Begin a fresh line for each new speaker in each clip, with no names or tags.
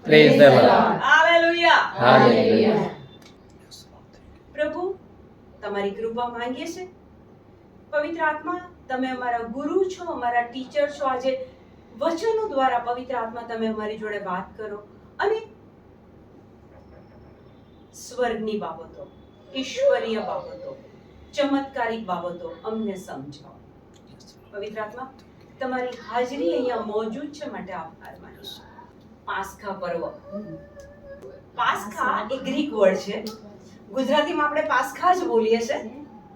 Praise the lord.
Hallelujah.
Hallelujah.
પ્રભુ તમારી કૃપા માંગીએ છે. પવિત્ર આત્મા, તમે અમારા ગુરુ છો, અમારા ટીચર છો. આજે વચનો દ્વારા પવિત્ર આત્મા તમે અમારી જોડે વાત કરો અને સ્વર્ગની બાબતો, ઈશ્વરીય બાબતો, ચમત્કારિક બાબતો અમને સમજાવો. પવિત્ર આત્મા, તમારી હાજરી અહીંયા મોજૂદ છે માટે આભાર માનીશ. પાસ્ખા પર્વ. પાસ્ખા એ ગ્રીક વર્ડ છે. ગુજરાતીમાં આપણે પાસ્ખા જ બોલીએ છે.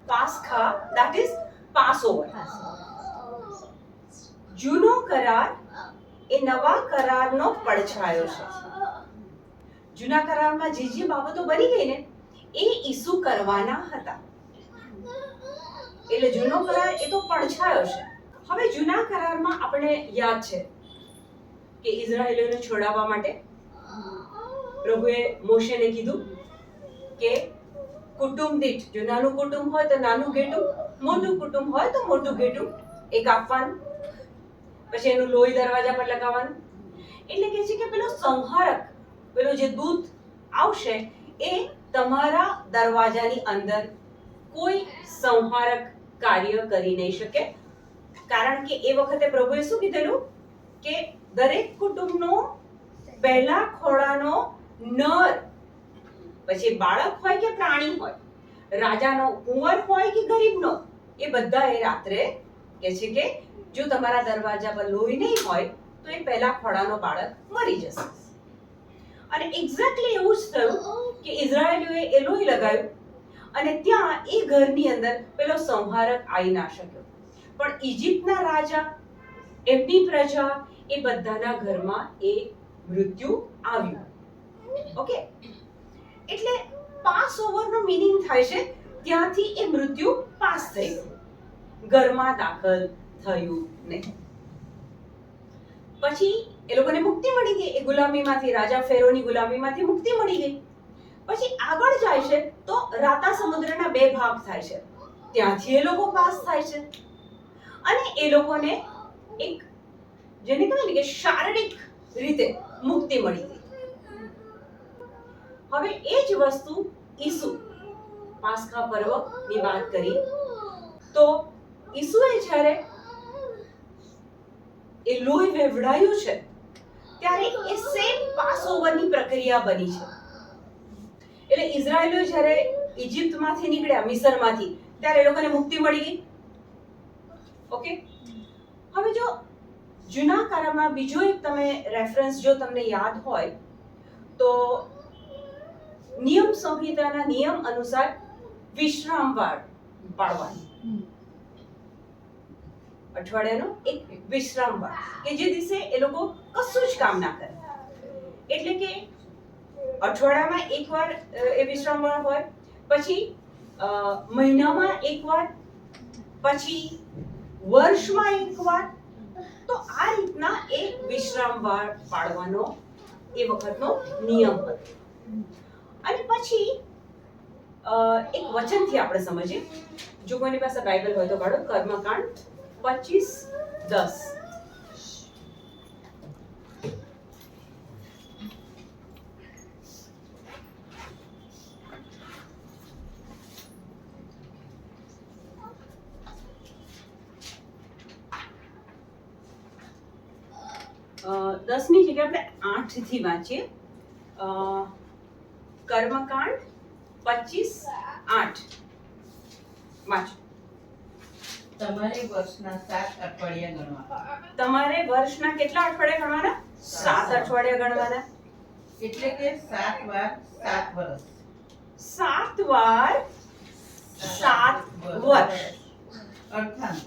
પાસ્ખા that is પાસઓવર. જૂનો કરાર એ નવા કરારનો પડછાયો છે. જૂના કરારમાં જે બાબતો બની ગઈ ને એ ઈસુ કરવાના હતા. એટલે જૂનો કરાર એ તો પડછાયો છે. હવે જૂના કરારમાં આપણે યાદ છે કે ઇઝરાયેલીઓને છોડાવવા માટે પ્રભુએ મોશેને કીધું કે કુટુંબ દીઠ, જો નાનું કુટુંબ હોય તો નાનું ઘેટું, મોટું કુટુંબ હોય તો મોટું ઘેટું એક આપવાનું, પછી એનું લોહી દરવાજા પર લગાવવાનું. એટલે કે છે કે પેલો સંહારક, પેલો જે દૂત આવશે એ તમારા દરવાજાની અંદર કોઈ સંહારક કાર્ય કરી નહીં શકે. કારણ કે એ વખતે પ્રભુએ શું કીધેલું કે દરેક કુટુંબનો પહેલા ખોળાનો નર, પછી બાળક હોય કે પ્રાણી હોય, રાજાનો કુંવર હોય કે ગરીબનો, એ બધા એ રાત્રે કે છે કે જો તમારા દરવાજા પર લોહી નહીં હોય તો એ પહેલા ખોળાનો બાળક મરી જશે. અને એક્ઝેક્ટલી એવું જ થયું કે ઇઝરાયેલીઓએ એ લોહી લગાવ્યું અને ત્યાં એ ઘરની અંદર પેલો સંહારક આવી ના શક્યો. પણ ઇજિપ્તના રાજા, એમની પ્રજા, એ બધાના ઘરમાં એ મૃત્યુ આવ્યું. ઓકે, એટલે પાસ ઓવરનો મીનિંગ થાય છે ત્યાંથી એ મૃત્યુ પાસ થઈ ગયું, ઘરમાં દાખલ થયું નહીં. પછી એ લોકોને મુક્તિ મળી ગઈ, એ ગુલામીમાંથી, રાજા ફેરોની ગુલામીમાંથી મુક્તિ મળી ગઈ. પછી આગળ જાય છે તો રાતા સમુદ્રના બે ભાગ થાય છે, ત્યાંથી એ લોકો પાસ થાય છે અને એ લોકોને એક જેને કહેવાય ને કે શારીરિક રીતે મુક્તિ મળી ગઈ. હવે એ જ વસ્તુ ઈસુ પાસ્ખા પર્વની વાત કરી તો ઈસુએ જ્યારે એ લોહી વેવડાયું છે ત્યારે એ સેમ પાસઓવરની પ્રક્રિયા બની છે. એટલે ઇઝરાયેલીઓ જ્યારે ઇજિપ્તમાંથી નીકળ્યા, મિસરમાંથી, ત્યારે એ લોકોને મુક્તિ મળી ગઈ. ઓકે, હવે જો જૂના કરારમાં બીજો એક તમે રેફરન્સ જો તમને યાદ હોય તો નિયમ સંહિતાના નિયમ અનુસાર વિશ્રામવાર પાળવાનો, અઠવાડિયાનો એક વિશ્રામવાર કે જે દિવસે એ લોકો કશું જ કામ ના કરે. એટલે કે અઠવાડિયામાં એકવાર એ વિશ્રામવાર હોય, પછી મહિનામાં એકવાર, પછી વર્ષમાં એકવાર. તો આ રીતના એ વિશ્રામવાર પાળવાનો એ વખતનો નિયમ હતો. અને પછી એક વચનથી આપણે સમજીએ. જો કોઈની પાસે બાઇબલ હોય તો કાઢો, કર્મકાંડ 25:10. દસની જગ્યાએ આપણે 8 થી વાંચીએ. કર્મકાંડ 25:8 વાંચો.
તમારે વર્ષના 7 અઠવાડિયા ગણવા.
તમારે વર્ષના કેટલા અઠવાડિયા ગણવાના? 7 અઠવાડિયા ગણવાના.
એટલે કે 7 વાર 7 વર્ષ.
7 વાર 7 વર્ષ
અર્થાત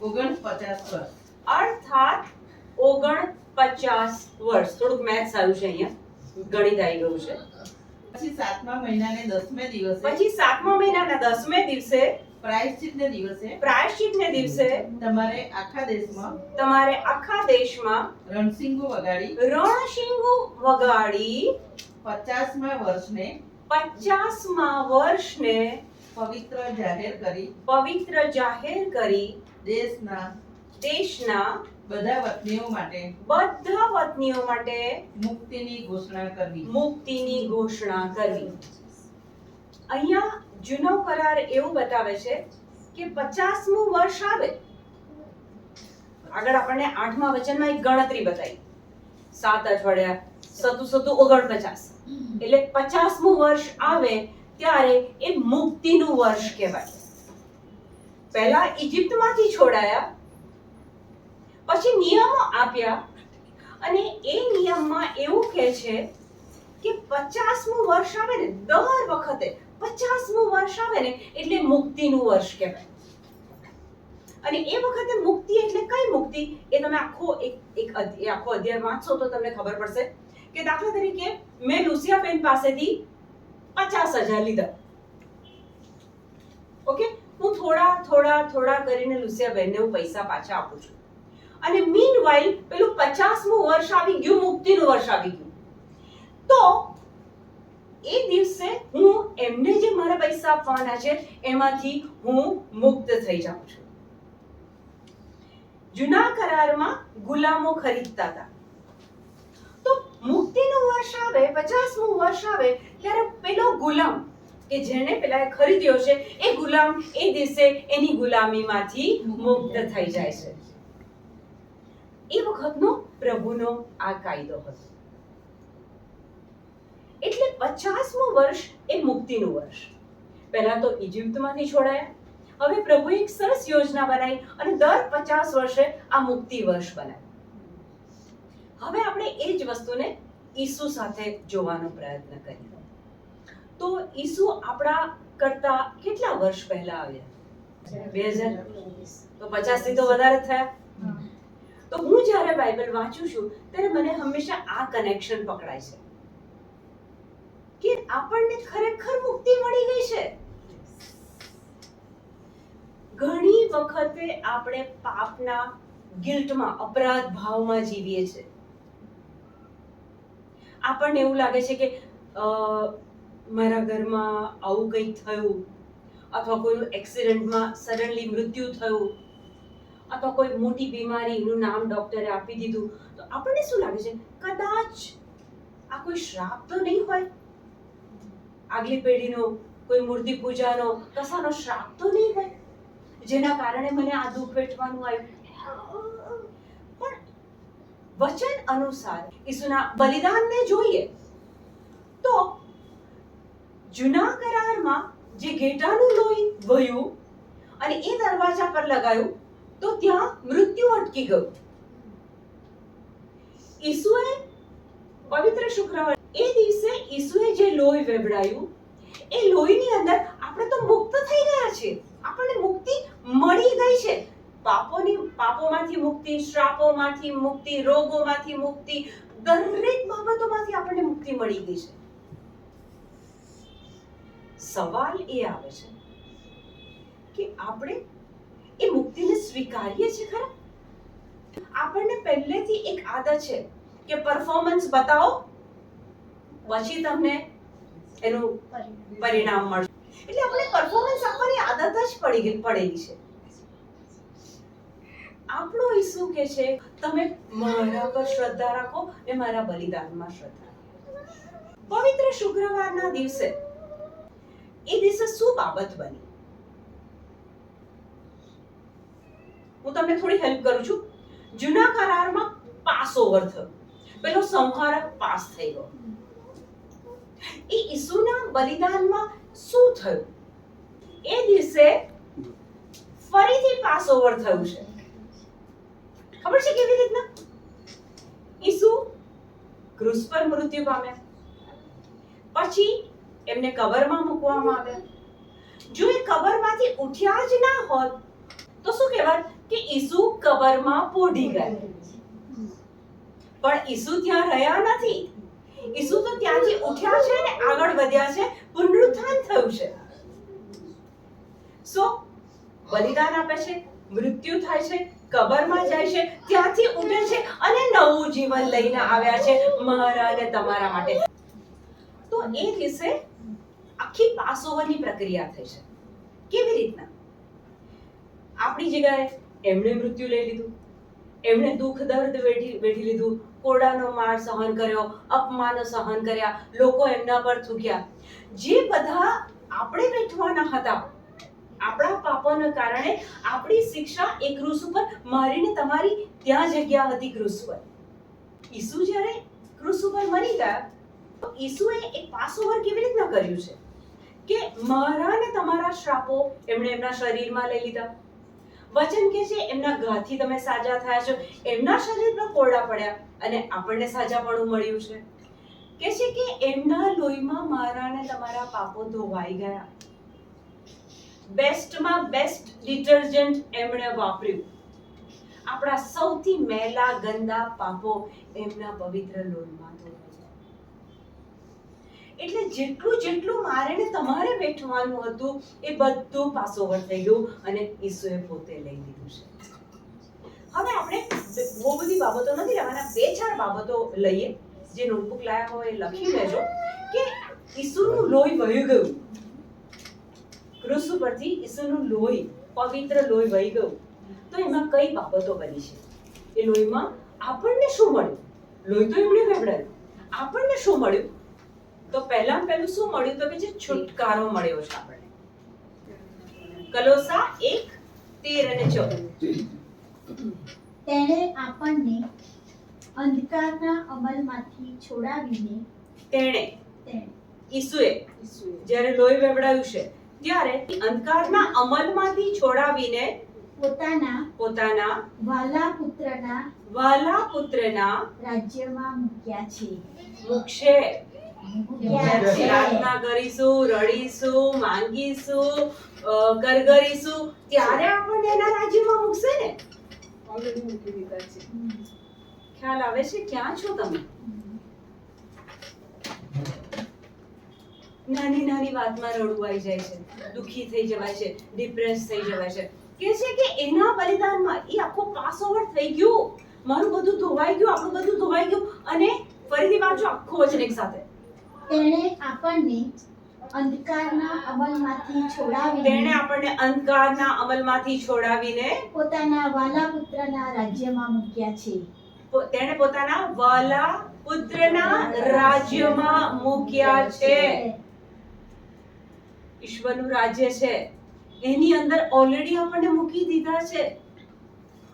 49 વર્ષ.
અર્થાત 49 વર્ષ. થોડુંક મેથ્સ આવ્યું છે અહીંયા, ગણિત આવી ગયું છે.
પછી 7મા મહિનાને 10મે દિવસે,
પછી 7મા મહિનાના 10મે દિવસે,
પ્રાયશ્ચિતને દિવસે,
પ્રાયશ્ચિતને દિવસે
તમારે આખા દેશમાં રણશીંગો વગાડી, 50મા વર્ષને પવિત્ર જાહેર કરી, દેશના બધા વતનીઓ માટે
બધા વતનીઓ માટે
મુક્તિની ઘોષણા કરવી.
મુક્તિની ઘોષણા કરવી. અહીંયા જૂનો કરાર એવું બતાવે છે કે 50મું વર્ષ આવે, આગળ આપણને 8મા વચનમાં એક ગણતરી બતાવી, 7 અઠવાડિયા, 7 7 49, એટલે 50મું વર્ષ આવે ત્યારે એ મુક્તિનું વર્ષ કહેવાય. પહેલા ઇજિપ્તમાંથી છોડાયા, પછી નિયમો આપ્યા, અને એ નિયમમાં એવું કહે છે કે 50મું વર્ષ આવે ને, દર વખતે 50મું વર્ષ આવે ને એટલે મુક્તિનું વર્ષ કહેવાય. અને એ વખતે મુક્તિ એટલે કઈ મુક્તિ, એ તમે આખો આખો અધ્યાય વાંચશો તો તમને ખબર પડશે કે દાખલા તરીકે મેં લુસિયાબેન પાસેથી 50,000 લીધા. ઓકે, હું થોડા કરીને લુસિયાબેનને હું પૈસા પાછા આપું છું, અને મીનવાઇલ પેલું 50મું વર્ષ આવી ગયું, મુક્તિનું વર્ષ આવી ગયું, તો એ દિવસે હું એમને જે મારા પૈસા આપવાના છે એમાંથી હું મુક્ત થઈ જાઉં છું. જૂના કરારમાં ગુલામો ખરીદતા હતા, તો મુક્તિનું વર્ષ આવે, 50મું વર્ષ આવે ત્યારે પેલો ગુલામ કે જેને પેલા ખરીદ્યો છે એ ગુલામ એ દિવસે એની ગુલામીમાંથી મુક્ત થઈ જાય છે. એ વખતનો પ્રભુનો આ કાયદો હતો. એટલે 50મું વર્ષ એ મુક્તિનું વર્ષ. પહેલા તો ઇજિપ્તમાંથી છોડાયા, હવે પ્રભુએ એક સરસ યોજના બનાવી અને દર 50 વર્ષે આ મુક્તિ વર્ષ બનાવ્યું. હવે આપણે એ જ વસ્તુને ઈસુ સાથે જોવાનો પ્રયત્ન કરીએ. તો ઈસુ આપણા કરતા કેટલા વર્ષ પહેલા આવ્યા? 2000. તો 50 થી તો વધારે થયા. તો હું જ્યારે બાઇબલ વાંચું છું ત્યારે મને હંમેશા આ કનેક્શન પકડાય છે કે આપણને ખરેખર મુક્તિ મળી ગઈ છે. ઘણી વખતે આપણે પાપના ગિલ્ટમાં, અપરાધ ભાવમાં જીવીએ છીએ. આપણને એવું લાગે છે કે મારા ઘરમાં આવું કંઈક થયું, અથવા કોઈ એક્સિડન્ટમાં સડનલી મૃત્યુ થયું, અથવા કોઈ મોટી બીમારીનું નામ ડોક્ટરે આપી દીધું, તો આપણને શું લાગે છે, કદાચ આ કોઈ શ્રાપ તો નહીં હોય, આગલી પેઢીનો કોઈ મૂર્તિ પૂજાનો કસાનો શ્રાપ તો નહીં હોય જેના કારણે મને આ દુઃખ વેઠવાનું આવ્યું. પણ વચન અનુસાર ઈસુના બલિદાનને જોઈએ તો જૂના કરારમાં જે ઘેટાનું લોહી વહ્યું અને એ દરવાજા પર લગાયું તો ત્યાં મૃત્યુ અટકી ગયું. ઈસુએ પવિત્ર શુક્રવાર એ દિવસે ઈસુએ જે લોહી વેવડાયું એ લોહીની અંદર આપણે તો મુક્ત થઈ ગયા છીએ. આપણને મુક્તિ મળી ગઈ છે. પાપોમાંથી મુક્તિ, શ્રાપોમાંથી મુક્તિ, રોગોમાંથી મુક્તિ, દરેક બાબતોમાંથી આપણને મુક્તિ મળી ગઈ છે. સવાલ એ આવે છે કે આપણે એ મુક્તિને સ્વીકારીએ છીએ ખરા? આપણને પહેલેથી એક આદત છે કે પરફોર્મન્સ બતાવો પછી તમને એનું પરિણામ મળશે. એટલે આપણે પરફોર્મન્સ આપવાની આદત જ પડેલી છે. આપણો ઈસુ કહે છે તમે મારા પર શ્રદ્ધા રાખો અને મારા બલિદાનમાં શ્રદ્ધા રાખો. પવિત્ર શુક્રવારના દિવસે એ દિવસે શું બાબત બની? હું તમને થોડી હેલ્પ કરું છું. જૂના કરારમાં પાસ ઓવર થયો, પેલો સંહારક પાસ થઈ ગયો. એ ઈસુના બલિદાનમાં શું થયું? એ દિવસે ફરીથી પાસ ઓવર થયું છે. ખબર છે કેવી રીતના? ઈસુ ક્રુસ પર મૃત્યુ પામ્યા, પછી એમને કબરમાં મૂકવામાં આવ્યા. જો એ કબરમાંથી ઉઠ્યા જ ના હોત તો શું કહેવાય કે ઈસુ કબરમાં પોઢી ગયા. પણ ઈસુ ત્યાં રહ્યા નથી. ઈસુ તો ત્યાંથી ઉઠ્યા છે ને આગળ વધ્યા છે, પુનરુત્થાન થયું છે. સો બલિદાન આપે છે, મૃત્યુ થાય છે, કબરમાં જાય છે, ત્યાંથી ઉઠે છે અને નવું જીવન લઈને આવ્યા છે મારા અને તમારા માટે. તો એ દિવસે આખી પાસઓવરની પ્રક્રિયા થઈ છે. કેવી રીતના? આપણી જગ્યાએ એમણે મૃત્યુ લઈ લીધું, એમણે દુઃખ દર્દ વેઠી લીધું, કોડાનો માર સહન કર્યો, અપમાનો સહન કર્યા, લોકો એમના પર થૂક્યા. જે બધા આપણે વેઠવાના હતા, આપણા પાપોના કારણે આપણી શિક્ષા એ ક્રૂસ ઉપર મારીને તમારી ત્યાં જગ્યા હતી ક્રૂસ પર. ઈસુ જ્યારે ક્રૂસ ઉપર મરી ગયા, તો ઈસુએ એક પાસઓવર કેવી રીતના કર્યું છે કે મારા ને તમારા શ્રાપો એમણે એમના શરીરમાં લઈ લીધા. વચન કે છે એમના ઘાથી તમે સાજા થયા છો, એમના શરીર પર કોરડા પડ્યા અને આપણને સાજાપણું મળ્યું છે. કે છે કે એમના લોહીમાં મારા ને તમારા પાપો ધોવાઈ ગયા. બેસ્ટમાં બેસ્ટ ડિટર્જન્ટ એમણે વાપર્યું. આપણા સૌથી મેલા ગંદા પાપો એમના પવિત્ર લોહીમાં ધોવાઈ. એટલે જેટલું જેટલું મારે ને તમારે વેઠવાનું હતું એ બધું પાસઓવર થઈ ગયું અને ઈસુએ પોતે લઈ લીધું છે. હવે આપણે બહુ બધી બાબતો નથી લેવાના, 2-4 બાબતો લઈએ. જે નોટબુક લાયા હોય એ લખી લેજો કે ઈસુનું લોહી વહી ગયું. ક્રૂસ ઉપરથી ઈસુનું લોહી, પવિત્ર લોહી વહી ગયું. તો એમાં કઈ બાબતો બની છે? એ લોહીમાં આપણને શું મળ્યું? લોહી તો એમણે વેવડાવ્યું, આપણને શું મળ્યું? તો પહેલું શું મળ્યું? તો કે જે છુટકારો મળ્યો છે આપણને. કલોસા 1:13-14.
તેણે આપણને અંધકારના અમલમાંથી છોડાવીને
તેણે ઈસુએ જ્યારે લોહી વેવડાવ્યું છે ત્યારે અંધકારના અમલમાંથી છોડાવીને પોતાના વાલા પુત્રના
રાજ્યમાં મૂક્યા છે.
મૂકશે.
મૂક્યા છે.
પ્રાર્થના કરીશું, રડીશું, માંગીશું, કરગરીશું ત્યારે આપણને એના રાજ્યમાં મૂકશે ને.
ઓલરેડી મૂકી દીધા છે.
ખ્યાલ આવે છે? ક્યાં છો તમે? નાની નાની વાતમાં રડવું આવી જાય છે, દુખી થઈ જવાય છે, ડિપ્રેસ થઈ જવાય છે. કે છે કે એના બલિદાનમાં એ આખો પાસઓવર થઈ ગયું, મારું બધું ધોવાઈ ગયું, આપણું બધું ધોવાઈ ગયું. અને ફરીથી વાંચો આખું વચન એક સાથે.
તેણે આપણને અંધકારના અમલમાંથી
તેણે આપણને અંધકારના અમલમાંથી છોડાવીને
પોતાના વાલા પુત્રના રાજ્યમાં મૂક્યા છે.
તેણે પોતાના વાલા પુત્રના રાજ્યમાં મૂક્યા છે. ઈશ્વરનું રાજ્ય છે, એની અંદર ઓલરેડી આપણને મૂકી દીધા છે.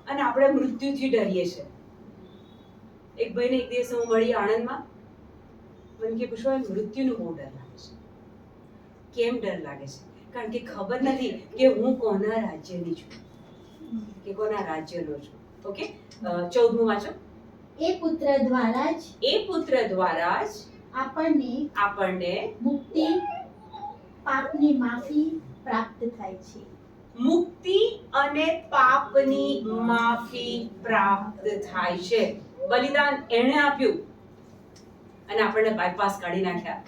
અને આપણે મૃત્યુથી ડરીએ છે. એક ભાઈને એક દિવસ હું મળી આણંદમાં, મને કે પુષ્પા મૃત્યુનો બહુ ડર લાગે છે. કેમ ડર લાગે છે? કારણ કે ખબર નથી કે હું કોના રાજ્યની છું, કે કોના રાજ્યનો છું. ઓકે, 14મું વાંચો.
એ પુત્ર દ્વારા જ આપણને મુક્તિ, પાપની માફી પ્રાપ્ત થાય છે.
મુક્તિ અને પાપની માફી પ્રાપ્ત થાય છે. બલિદાન એણે આપ્યું અને આપણને બાયપાસ કાઢી નાખ્યા.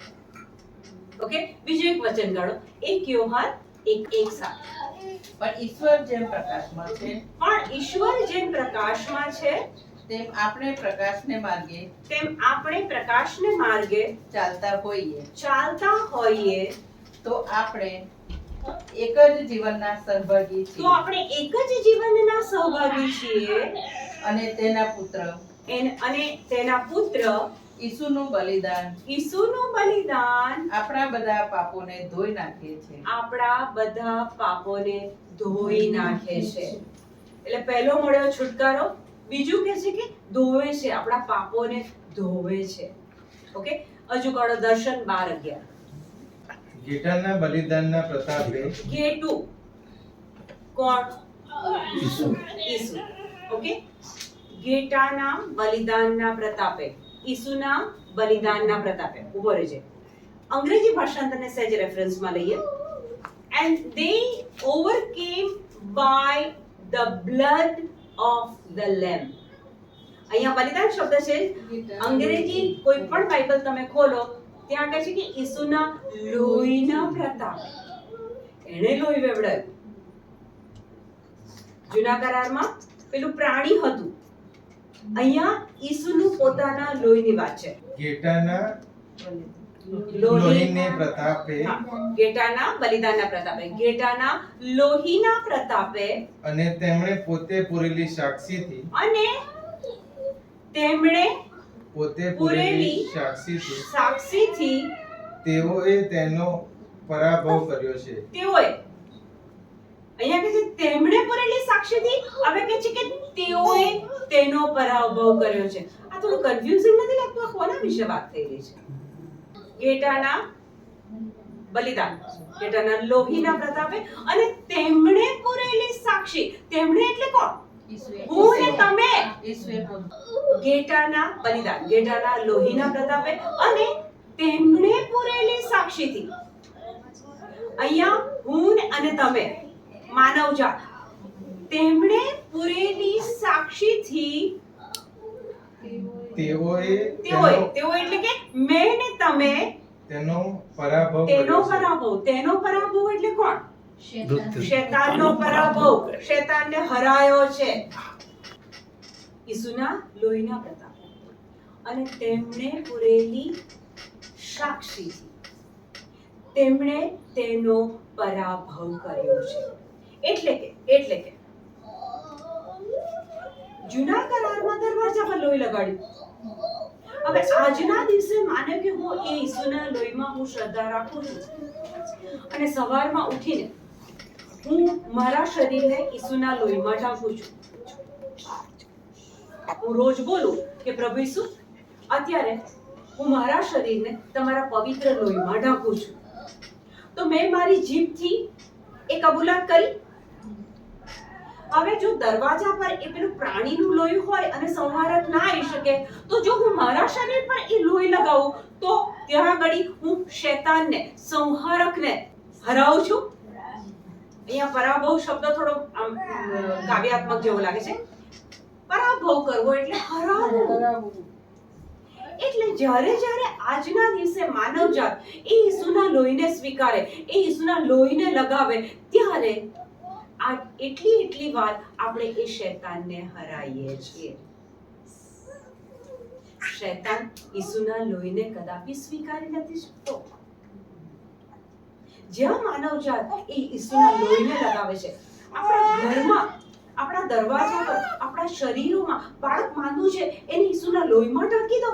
ઓકે, બીજું એક વચન કાઢો. 1 યોહાન 1:7.
પણ ઈશ્વર જેમ પ્રકાશમાં છે તેમ આપણે પ્રકાશને માર્ગે ચાલતા હોઈએ તો આપણે એક જ જીવનના સહભાગી છીએ. અને તેના પુત્ર ઈસુનું બલિદાન આપણા બધા પાપોને ધોઈ નાખે છે.
એટલે પહેલો મળ્યો છુટકારો, બીજું કે છે કે ધોવે છે, આપણા પાપોને ધોવે છે. ઓકે, હજુ કાઢો દર્શન 12:11.
ગેટાના બલિદાનના પ્રતાપે
ગેટુ કોણ?
ઈસુ.
ઓકે, ગેટાના બલિદાનના પ્રતાપે, ઈસુના બલિદાનના પ્રતાપે. ઉભો રહેજે, અંગ્રેજી ભાષાંતરને સહેજ રેફરન્સમાં લઈએ. And they overcame by the blood of the lamb. અહીંયા બલિદાન શબ્દ છે. અંગ્રેજી કોઈ પણ બાઇબલ તમે ખોલો ત્યાં કહે છે કે ઈસુના લોહીના પ્રતાપે. એણે લોહી વેવડાવ્યું. જૂના કરારમાં પેલું પ્રાણી હતું, અહીંયા ઈસુનું પોતાના લોહીની વાત છે.
ગેટાના લોહીને પ્રતાપે
હા, ઘેટાના બલિદાનના પ્રતાપે, ઘેટાના લોહીના પ્રતાપે
અને તેમણે પોતે પૂરેલી સાક્ષીથી
અને તેમણે
પોતે
પૂરેલી
પૂરેલી સાક્ષીથી
સાક્ષીથી
તેઓએ તેનો પરાભવ કર્યો છે.
તેઓએ, અહીંયા કે છે તેમણે પૂરેલી સાક્ષીથી, હવે કે છે કે તેઓએ તેનો પરાભવ કર્યો છે. આ થોડું કન્ફ્યુઝિંગ નથી લાગતું? આ કોના વિશે વાત થઈ રહી છે? ઘેટાના બલિદાન, ઘેટાના લોહીના પ્રતાપે અને તેમણે પૂરેલી સાક્ષી. તેમણે એટલે કોણ? હું ને તમે.
ઈસુએ
ઘેટાના બલિદાન, ઘેટાના લોહીના પ્રતાપે અને તેમણે પૂરેલી સાક્ષીથી. અહીંયા હું ને અને તમે, માનવજાત, તેમણે પૂરેલી સાક્ષીથી
તેઓએ
તેઓ એટલે કે મેં ને તમે
તેનો પરાભવ
તેનો
કર્યો છે.
પરાભવ. તેનો પરાભવ એટલે કોણ?
શેતાન.
શેતાનનો પરાભવ. શેતાનને હરાયો છે ઈસુના લોહીના પ્રતાપે અને તેમણે પૂરેલી સાક્ષીથી તેમણે તેનો પરાભવ કર્યો છે. એટલે કે જૂના કરારમાં દરવાજા પર લોહી લગાડ્યું. હવે આજના દિવસે માને કે હું એ ઈસુના લોહીમાં હું શ્રદ્ધા રાખું છું અને સવારમાં ઉઠીને હું મારા શરીરને ઈસુના લોહીમાં ઢાંકું છું. હું રોજ બોલું કે પ્રભુ ઈસુ, અત્યારે હું મારા શરીરને તમારા પવિત્ર લોહીમાં ઢાંકું છું. તો મેં મારી જીભથી એ કબૂલાત કરી. હવે જો દરવાજા પર એ પેલું પ્રાણીનું લોહી હોય અને સંહારક ના આવી શકે, તો જો હું મારા શરીર પર એ લોહી લગાવું તો ત્યાં આગળ હું શૈતાનને, સંહારકને હરાવું છું. અહીંયા પરાભવ શબ્દ થોડો કાવ્યાત્મક જેવો લાગે છે. પરાભવ કરવો એટલે હરાવવું. એટલે જ્યારે આજના દિવસે માનવજાત એ ઈસુના લોહીને સ્વીકારે, એ ઈસુના લોહીને લગાવે, ત્યારે આ એટલી વાર આપણે એ શૈતાનને હરાઈએ છીએ. શૈતાન ઈસુના લોહીને કદાપી સ્વીકારી નથી શકતો. જ્યાં માનવજાત એ ઈસુના લોહીને લગાવે છે, આપણા ઘરમાં, આપણા દરવાજા પર, આપણા શરીરોમાં બાળક માંદું છે, એને ઈસુના લોહીમાં ઢાંકી દો.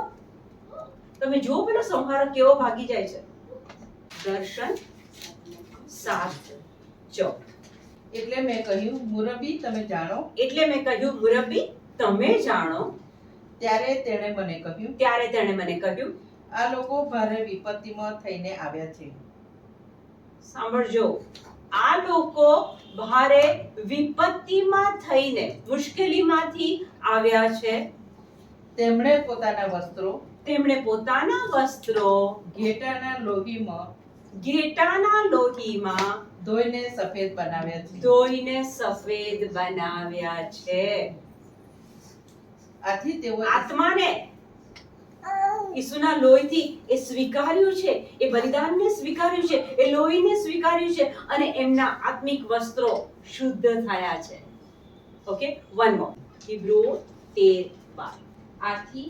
તમે જો પેલો સંહારક કેવો ભાગી જાય છે. દર્શન 7:14.
એટલે મેં કહ્યું, મુરબ્બી તમે જાણો.
એટલે મેં કહ્યું, મુરબ્બી તમે જાણો.
ત્યારે તેણે મને કહ્યું, આ લોકો ભારે વિપત્તિમાં થઈને આવ્યા છે.
સાંભળજો, આ લોકો ભારે વિપત્તિમાં થઈને, મુશ્કેલીમાંથી આવ્યા છે.
તેમણે પોતાના વસ્ત્રો ઘેટાના લોહીમાં ધોઈને સફેદ બનાવ્યા છે. આથી તેઓ
આત્માને ઈસુના લોહીથી એ સ્વીકાર્યું છે, એ બલિદાનને સ્વીકાર્યું છે, એ લોહીને સ્વીકાર્યું છે અને એમના આત્મિક વસ્ત્રો શુદ્ધ થયા છે. Okay, one more. હિબ્રુઓ 13:12.
આથી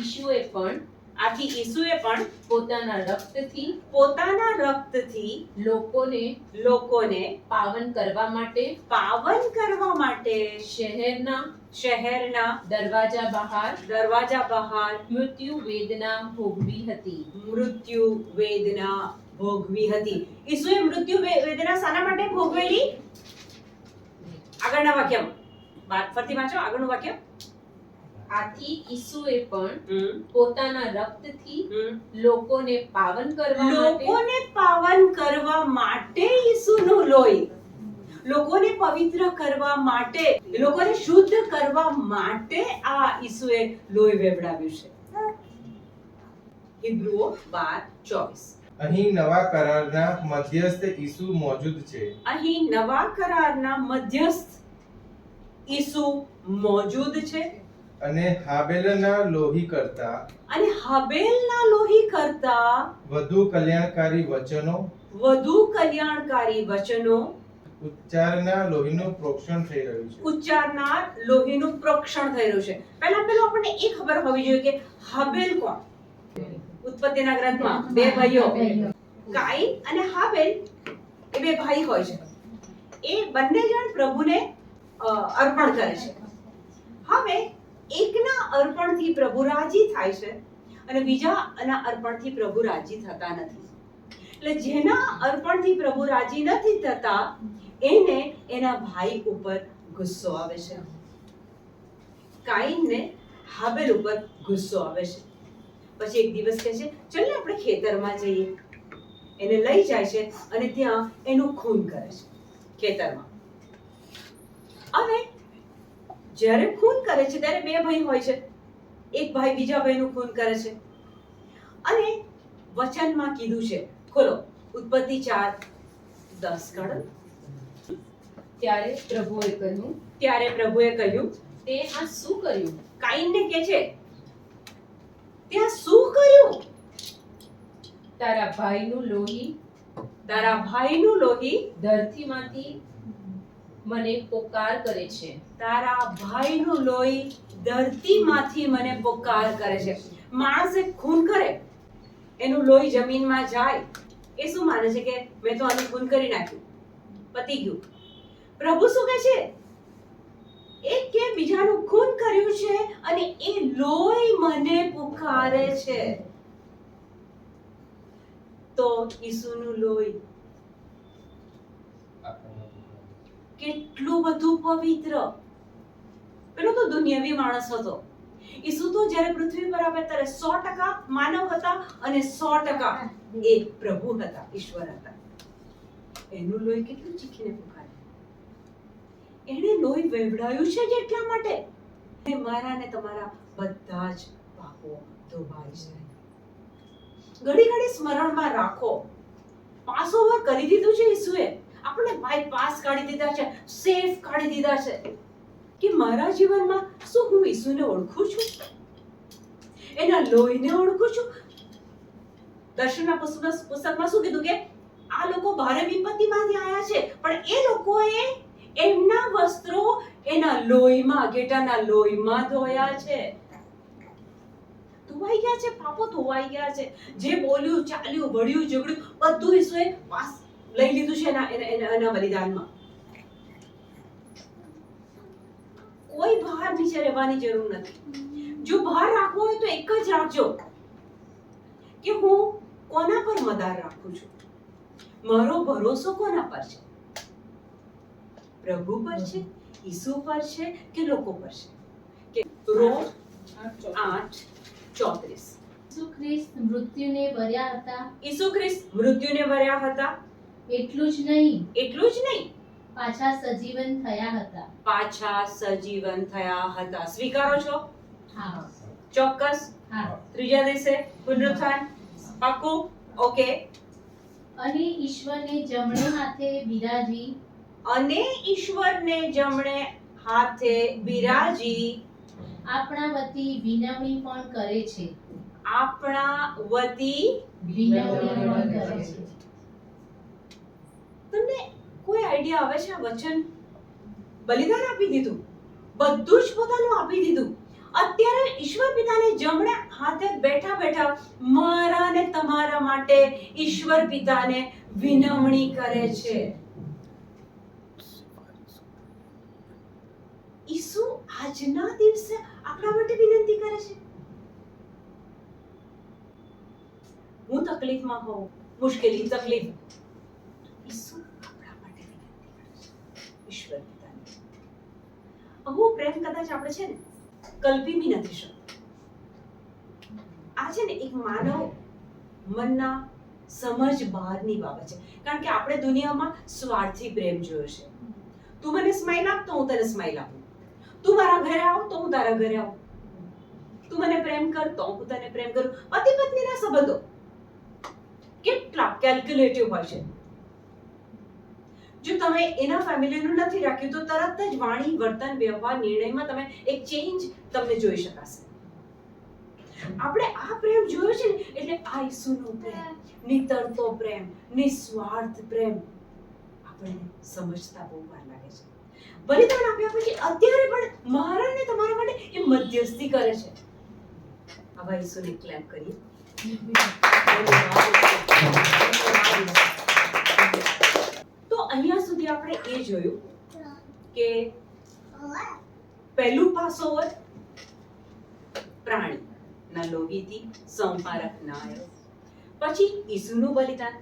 ઈસુએ પણ પોતાના રક્તથી લોકોને પાવન કરવા માટે શહેરના દરવાજા બહાર મૃત્યુ વેદના ભોગવી હતી.
ઈસુએ મૃત્યુ વેદના શાના માટે ભોગવેલી? આગળના વાક્યમાં ફરીથી વાંચો આગળનું વાક્ય.
આથી ઈસુએ પણ પોતાના રક્તથી લોકોને પાવન કરવા માટે ઈસુનું લોહી,
લોકોને પવિત્ર કરવા માટે, લોકોને શુદ્ધ કરવા માટે આ ઈસુએ લોહી વેવડાવ્યું છે. હિબ્રુઓ 12:24.
અહીં નવા કરારના મધ્યસ્થ ઈસુ મોજૂદ છે.
અહીં નવા કરારના મધ્યસ્થ ઈસુ મોજૂદ છે
અને હાબેલના લોહી કરતા વધુ કલ્યાણકારી વચનો ઉચ્ચારનાર લોહીનું પ્રોક્ષણ થઈ રહ્યું છે. પહેલા આપણને એ ખબર હોવી જોઈએ કે હાબેલ કોણ?
ઉત્પત્તિના ગ્રંથમાં બે ભાઈઓ કાઈન અને હાબેલ એ બે ભાઈ હોય છે. એ બંને જણ પ્રભુને અર્પણ કરે છે. હવે એકના અર્પણથી પ્રભુ રાજી થાય છે અને બીજાના અર્પણથી પ્રભુ રાજી થતા નથી. એટલે જેના અર્પણથી પ્રભુ રાજી નથી થતા એને એના ભાઈ ઉપર ગુસ્સો આવે છે. કાઈનને હાબેલ ઉપર ગુસ્સો આવે છે. પછી એક દિવસ કહે છે ચલ ને આપણે ખેતરમાં જઈએ. એને લઈ જાય છે અને ત્યાં એનું ખૂન કરે છે ખેતરમાં. હવે જ્યારે ખૂન કરે છે ત્યારે બે ભાઈ હોય છે. એક ભાઈ બીજા ભાઈનું ખૂન કરે છે અને વચનમાં કીધું છે, ખોલો ઉત્પત્તિ 4:10 કાઢો.
ત્યારે પ્રભુએ કહ્યું,
તે
આ શું કર્યું?
કાઈનને કહે છે ત્યાં શું કર્યું?
તારા ભાઈનું લોહી ધરતીમાંથી મને પોકાર કરે છે.
તારા ભાઈનું લોહી ધરતીમાંથી મને પોકાર કરે છે. માણસે ખૂન કરે, એનું લોહી જમીનમાં જાય, એ શું માને છે કે મેં તો આનું ખૂન કરી નાખ્યું, પતી ગયું. પ્રભુ શું કહે છે? એક કે બીજાનું ખૂન કર્યું છે અને એ લોહી મને પુકારે છે. તો ઈસુનું લોહી કેટલું બધું પવિત્ર. પેલો તો દુનિયાવી માણસ હતો. ઈસુ તો જ્યારે પૃથ્વી પર આવ્યા ત્યારે 100% માનવ હતા અને 100% એ પ્રભુ હતા, ઈશ્વર હતા. એનું લોહી કેટલું ચીખીને પુકારે. એને લોહી વેવડાયું છે જ એટલા માટે કે મારા ને તમારા બધા જ પાપો ધોવાઈ જાય. ઘડી ઘડી સ્મરણમાં રાખો, પાસ ઓવર કરી દીધું છે ઈસુએ. આપણે બાયપાસ કાઢી દીધા છે, સેફ કાઢી દીધા છે. કે મારા જીવનમાં શું હું ઈસુને ઓળખું છું? એના લોહીને ઓળખું છું? દર્શનના પુસ્તકમાં શું કીધું કે આ લોકો ભારે વિપત્તિમાંથી આવ્યા છે, પણ એ લોકોએ એમના વસ્ત્રો એના લોહીમાં, ઘેટાના લોહીમાં ધોયા છે. ધોવાઈ ગયા છે, પાપો ધોવાઈ ગયા છે. જે બોલ્યું, ચાલ્યું, વળ્યું, ઝઘડ્યું બધું ઈસુએ પાસ લઈ લીધું છે એના બલિદાનમાં. કોઈ ભાર નીચે રહેવાની જરૂર નથી. જો ભાર રાખવો હોય તો એક જ રાખજો કે હું કોના પર મદાર રાખું છું. મારો ભરોસો કોના પર છે? પ્રભુ પર છે, ઈસુ પર છે કે લોકો પર છે? કે રોમ 8:34
ઈસુ ખ્રિસ્ત મૃત્યુને વર્યા હતા.
ઈસુ ખ્રિસ્ત મૃત્યુને વર્યા હતા.
એટલું જ નહીં,
પાછા
સજીવન થયા હતા.
સ્વીકારો છો?
હા.
ચોક્કસ?
હા.
ત્રીજા દિવસે પુનરુત્થાન? પાક્કું? ઓકે.
અને ઈશ્વરને જમણે હાથે બિરાજી આપણા વતી વિનવણી પણ કરે છે.
તમને કોઈ આઈડિયા આવે છે? આ વચન બલિદાન આપી દીધું, બધું જ પોતાનું આપી દીધું. અત્યારે ઈશ્વર પિતાને જમણે હાથે બેઠા બેઠા મારા ને તમારા માટે ઈશ્વર પિતાને વિનવણી કરે છે. ઈસુ આજના દિવસે આપણા માટે વિનંતી કરે છે. હું તકલીફમાં હોઉં, મુશ્કેલી, તકલીફ, ઈસુ આપણા માટે વિનંતી કરે છે. ઈશ્વર પિતાને આવો પ્રેમ કદાચ આપણે છે ને કલ્પી બી નથી શકતા. આ છે ને એક માનવ મનના સમજ બહારની બાબત છે. કારણ કે આપણે દુનિયામાં સ્વાર્થી પ્રેમ જોયો છે. તું મને સ્માઈલ આપ તો હું તને સ્માઈલ આપું, તું મારા ઘરે આવ તો હું તારા ઘરે આવું, તું મને પ્રેમ કર તો હું તને પ્રેમ કરું. પતિ પત્નીના સંબંધો કેટલા કેલ્ક્યુલેટિવ હોય છે. જો તમે એના ફેમિલીનું નથી રાખ્યું તો તરત જ વાણી, વર્તન, વ્યવહાર, નિર્ણયમાં તમે એક ચેન્જ તમને જોઈ શકાશે. આપણે આ પ્રેમ જોયો છે ને એટલે આ ઈસુનો પ્રેમ, નિતરતો પ્રેમ, નિસ્વાર્થ પ્રેમ આપણને સમજતા બહુ વાર લાગે છે. બલિદાન આપ્યા પછી અત્યારે પણ મારા ને તમારા માટે એ મધ્યસ્થી કરે છે. આવા ઈસુને ક્લેપ કરીએ. મારક ના આવ્યો. પછી ઈસુનું બલિદાન,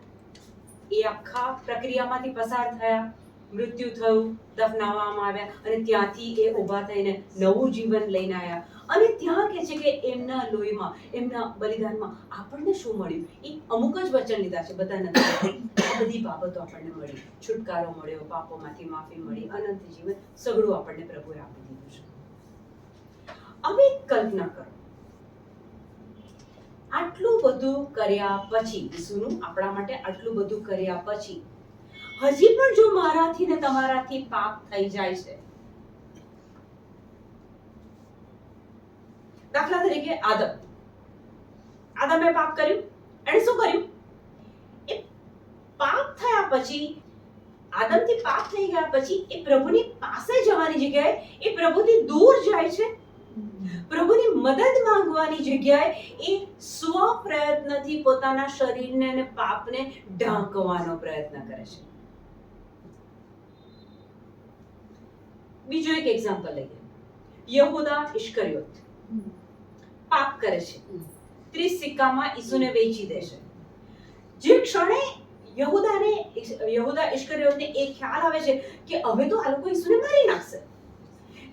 એ આખા પ્રક્રિયામાંથી પસાર થયા, મૃત્યુ થયું, દફનાવવામાં આવ્યા અને ત્યાંથી એ ઊભા થઈને નવું જીવન લઈને આવ્યા. અને ત્યાં કહે છે કે એમના લોહીમાં, એમના બલિદાનમાં આપણને શું મળ્યું? એ અમુક જ વચન લીધા છે, બધા નથી. આ બધી બાબતો આપણને મળી. છુટકારો મળ્યો, પાપોમાંથી માફી મળી, અનંત જીવન, સગળું આપણને પ્રભુએ આપી દીધું છે. હવે કલ્પના કરો, આટલું બધું કર્યા પછી, ઈસુનું આપણા માટે આટલું બધું કર્યા પછી હજી પણ જો મારાથી ને તમારાથી પાપ થઈ જાય છે, દાખલા તરીકે આદમે પાપ કર્યું. એણે શું કર્યું? એ પાપ થયા પછી, આદમથી પાપ થઈ ગયા પછી એ પ્રભુની પાસે જવાની જગ્યાએ એ પ્રભુથી દૂર જાય છે. પ્રભુની મદદ માંગવાની જગ્યાએ એ સ્વ પ્રયત્નથી પોતાના શરીરને અને પાપને ઢાંકવાનો પ્રયત્ન કરે છે. બીજો એક એક્ઝામ્પલ લઈએ. યહૂદા ઇશ્કરિયોત પાપ કરે છે, 30 સિક્કામાં ઈસુને વેચી દે છે. જે ક્ષણે યહૂદા ઇશ્કરિયોતને એ ખ્યાલ આવે છે કે હવે તો આ લોકો ઈસુને મારી નાખશે,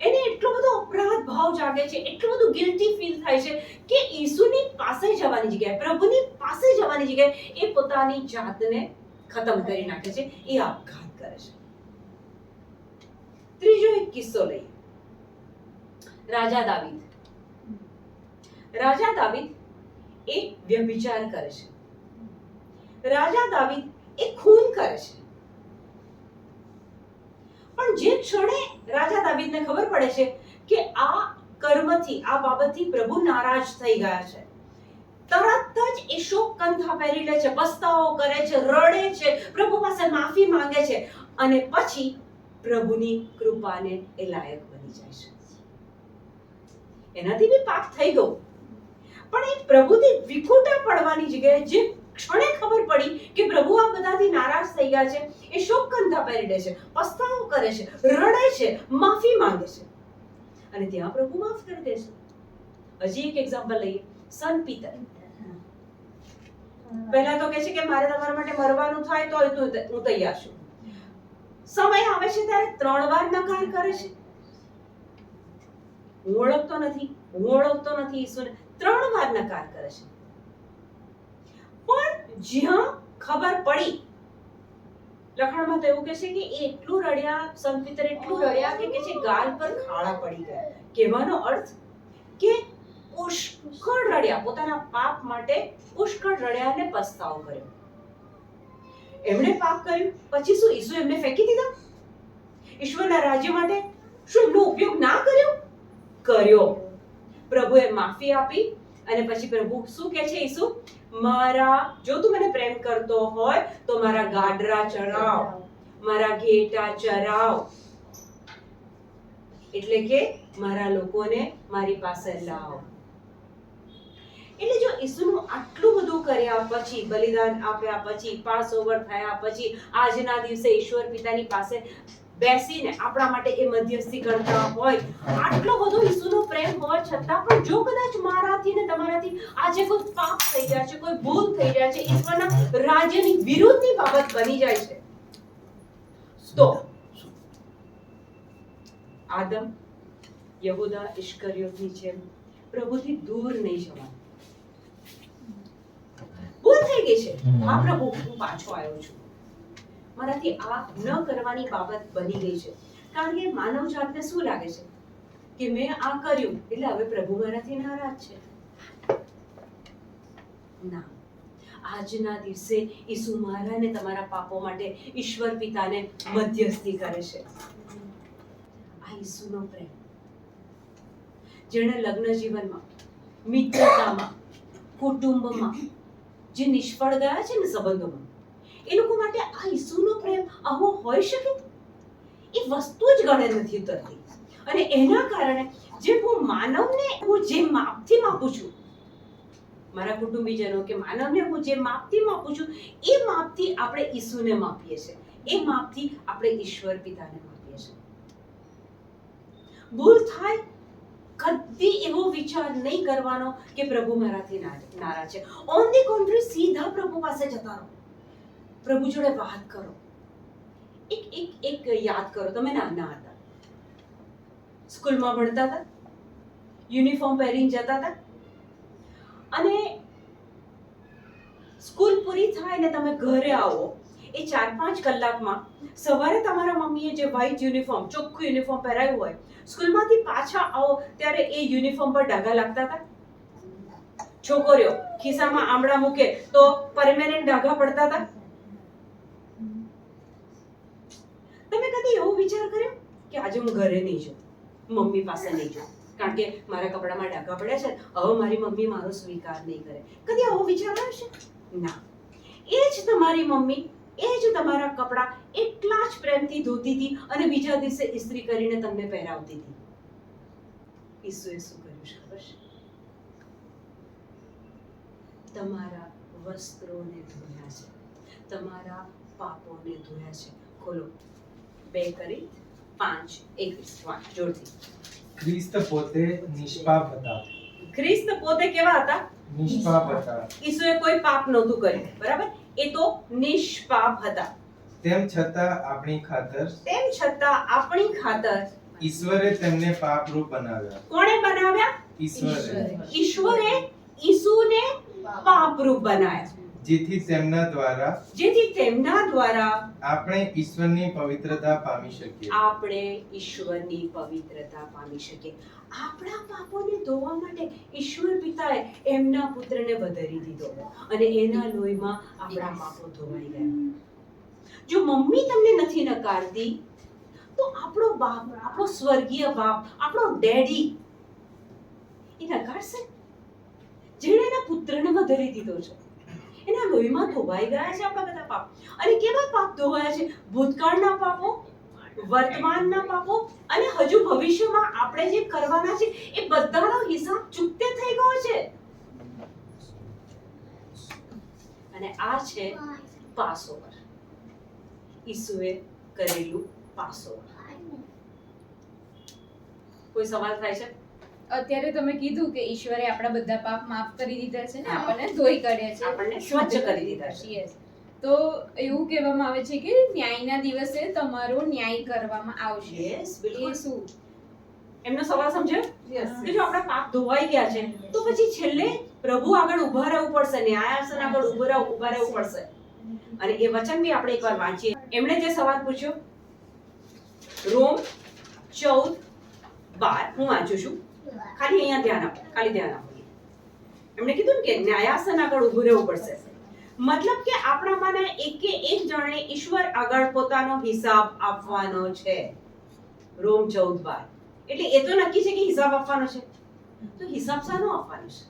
એને એટલો બધો અપરાધ ભાવ જાગે છે, એટલું બધું ગિલ્ટી ફીલ થાય છે કે ઈસુની પાસે જવાની જગ્યાએ, પ્રભુની પાસે જવાની જગ્યાએ એ પોતાની જાતને ખતમ કરી નાખે છે, એ આપઘાત કરે છે. ત્રીજો એક કિસ્સો લઈએ. રાજા દાવીદ એ વ્યભિચાર કરે છે. રાજા દાવીદ એ ખૂન કરે છે. પણ જે ક્ષણે રાજા દાવીદને ખબર પડે છે કે આ કર્મથી, આ બાબતથી પ્રભુ નારાજ થઈ ગયા છે, તરત જ એ શોક કંઠા પહેરી લે છે, પસ્તાવો કરે છે, રડે છે, પ્રભુ પાસે માફી માંગે છે અને પછી પ્રભુની કૃપાને એ લાયક બની જાય છે. એનાથી બી પાપ થઈ ગયો, પણ એ પ્રભુથી વિખૂટા પડવાની જગ્યાએ જે ક્ષણે ખબર પડી કે પ્રભુ આ બધાથી નારાજ થઈ ગયા છે, એ શોક કંઠા પહેરી લે છે, પસ્તાવો કરે છે, રડે છે, માફી માંગે છે અને ત્યાં પ્રભુ માફ કરી દે છે. હજી એક એક્ઝામ્પલ લઈએ. સન પીટર પહેલા તો કહે છે કે મારે તમારા માટે મરવાનું થાય તો હું તૈયાર છું. સમય આવે છે ત્યારે 3 વાર નકાર કરે છે. હું ઓળખતો નથી ઈસુને, 3 વાર નકાર કરે છે. પણ જ્યાં ખબર પડી, લખાણમાં તો એવું કહે છે કે એટલું રડ્યા, સંત પીટર એટલું રડ્યા કે છે ગાલ પર ખાડા પડી ગયા. કહેવાનો અર્થ કે પુષ્કળ રડ્યા, પોતાના પાપ માટે પુષ્કળ રડ્યા અને પસ્તાવો કર્યો. એમણે પાપ કર્યું પછી શું ઈસુ એમને ફેંકી દીધા? ઈશ્વરના રાજ્ય માટે શું એમનો ઉપયોગ ના કર્યો? પ્રભુએ માફી આપી અને પછી પ્રભુ શું કહે છે? ઈસુ, જો તું મને પ્રેમ કરતો હોય તો મારા ગાડરા ચરાવ, મારા ઘેટા ચરાવ, એટલે કે મારા લોકોને મારી પાસે લાવ. એટલે જો ઈસુનું આટલું બધું કર્યા પછી, બલિદાન આપ્યા પછી, પાસ ઓવર થયા પછી, આજના દિવસે ઈશ્વર પિતાની પાસે બેસીને આપણા માટે એ મધ્યસ્થી કરતા હોય, આટલો બધો ઈસુનો પ્રેમ હોવા છતાં પણ જો કદાચ મારાથી ને તમારાથી આજે કોઈ પાપ થઈ જાય છે, કોઈ ભૂલ થઈ જાય છે, ઈશ્વરના રાજ્યની વિરુદ્ધની બાબત બની જાય છે, તો આદમ યહૂદા ઇશ્કરિયોતની જેમ પ્રભુથી દૂર નહીં જવાનું. ભૂલ થઈ ગઈ છે, હા પ્રભુ હું પાછો આવ્યો છું, મારાથી આ ન કરવાની બાબત બની ગઈ છે. કારણ કે માનવ જાતને શું લાગે છે કે મેં આ કર્યું એટલે હવે પ્રભુ મારાથી નારાજ છે. ના, આજના દિવસે ઈસુ મારા ને તમારા પાપો માટે ઈશ્વર પિતાને મધ્યસ્થી કરે છે. આ ઈસુનો પ્રેમ, જેણે લગ્ન જીવનમાં, મિત્રતામાં, કુટુંબમાં જે નિષ્ફળ ગયા છે ને સંબંધોમાં, એ લોકો માટે આ ઈસુનો પ્રેમ આવો હોઈ શકે? એ વસ્તુ જ ગણે નથી ઉતરતી. અને એના કારણે જે હું માનવને જે માપથી માપું છું, મારા કુટુંબીજનો કે માનવને હું જે માપથી માપું છું, એ માપથી આપણે ઈસુને માપીએ છીએ, એ માપથી આપણે ઈશ્વર પિતાને માપીએ છીએ. ભૂલ થાય કદી એવો વિચાર નહીં કરવાનો કે પ્રભુ મારાથી નારાજ છે. ઓન ધી કોન્ટ્રી, સીધા પ્રભુ પાસે જતા રહો, પ્રભુ જોડે વાત કરો. એક યાદ કરો, તમે નાના હતા, સ્કૂલમાં ભણતા હતા, યુનિફોર્મ પહેરીને જતા હતા, અને સ્કૂલ પૂરી થાય ને તમે ઘરે આવો, એ 4-5 કલાકમાં સવારે તમારા મમ્મીએ જે વ્હાઈટ યુનિફોર્મ, ચોખ્ખું યુનિફોર્મ પહેરાયું હોય, સ્કૂલમાંથી પાછા આવો ત્યારે એ યુનિફોર્મ પર ડાઘા લાગતા હતા. છોકરીઓ ખિસ્સામાં આમળા મૂકે તો પરમેનન્ટ ડાઘા પડતા હતા. તમે કદી એવો વિચાર કર્યો કે આજે હું ઘરે નહીં જાઉં, મમ્મી પાસે નહીં જાઉં, કારણ કે મારા કપડામાં ડાઘા પડ્યા છે, હવે મારી મમ્મી મારો સ્વીકાર નહીં કરે? કદી આવો વિચાર આવશે? ના. એ જ તમારી મમ્મી, એ જ તમારા કપડા એટલા જ પ્રેમથી ધોતી હતી અને બીજા દિવસે ઇસ્ત્રી કરીને તમને પહેરાવતી હતી. ઈસુએ શું કર્યું છે ખબર છે? તમારા વસ્ત્રોને ધોયા છે, તમારા પાપોને ધોયા છે. ખોલો 2 Corinth 5:21 જોડથી.
ખ્રિસ્ત પોતે નિષ્પાપ હતા.
ખ્રિસ્ત પોતે કેવા હતા?
નિષ્પાપ હતા.
ઈસુએ કોઈ પાપ નહોતું કર્યું, બરાબર? એ તો નિષ્પાપ હતા.
તેમ છતાં આપણી ખાતર ઈશ્વરે તેમને પાપરૂપ બનાવ્યા.
કોણે બનાવ્યા? ઈશ્વરે ઈસુને પાપરૂપ બનાવ્યા,
જેથી તેમના દ્વારા આપણે ઈશ્વરની પવિત્રતા પામી શકીએ.
આપણા પાપોને ધોવા માટે ઈશ્વર પિતાએ એમના પુત્રને વધારી દીધો અને એના લોહીમાં આપણા પાપો ધોવાઈ ગયા. જો મમ્મી તમને નથી નકારતી તો આપણો બાપ, આપણો સ્વર્ગીય બાપ, આપણો ડેડી એ નકારશે? જેણે એના પુત્રને વધારી દીધો છે, એના લોહીમાં ધોવાઈ ગયા છે આપણા બધા પાપ. અને કેવા પાપ ધોવાયા છે? ભૂતકાળના પાપો, વર્તમાનના પાપો અને હજુ ભવિષ્યમાં આપણે જે કરવાના છે એ બધાનો હિસાબ ચૂકતે થઈ ગયો છે. અને આ છે પાસઓવર, ઈસુએ કરેલું પાસઓવર. કોઈ સવાલ થાય છે?
અત્યારે તમે કીધું કે ઈશ્વરે આપણા બધા પાપ માફ કરી દીધા છે ને આપણને ધોઈ કાઢ્યા છે,
આપણને સ્વચ્છ કરી દીધા છે.
Yes. તો એવું કહેવામાં આવે છે કે ન્યાયના દિવસે તમારો ન્યાય કરવામાં આવશે.
Yes, બિલકુલ.
એ શું?
એમનો સવાલ સમજ્યો? કે જો આપણા પાપ ધોવાઈ ગયા છે તો પછી છેલ્લે પ્રભુ આગળ ઊભા રહેવું પડશે, ન્યાયાસન આગળ ઊભા રહેવું પડશે. અને એ વચન બી આપણે એકવાર વાંચીએ. એમણે જે સવાલ પૂછ્યો, રોમ 14:12, હું વાંચું છું, ખાલી અહીંયા ધ્યાન આપો, ખાલી ધ્યાન આપો. એમણે કીધું ને કે ન્યાયાસન આગળ ઊભું રહેવું પડશે. મતલબ કે આપણામાંના એક જણે ઈશ્વર આગળ પોતાનો હિસાબ આપવાનો છે. રોમ 14:12. એટલે એ તો નક્કી છે કે હિસાબ આપવાનો છે. તો હિસાબ શાનો આપવાનો છે?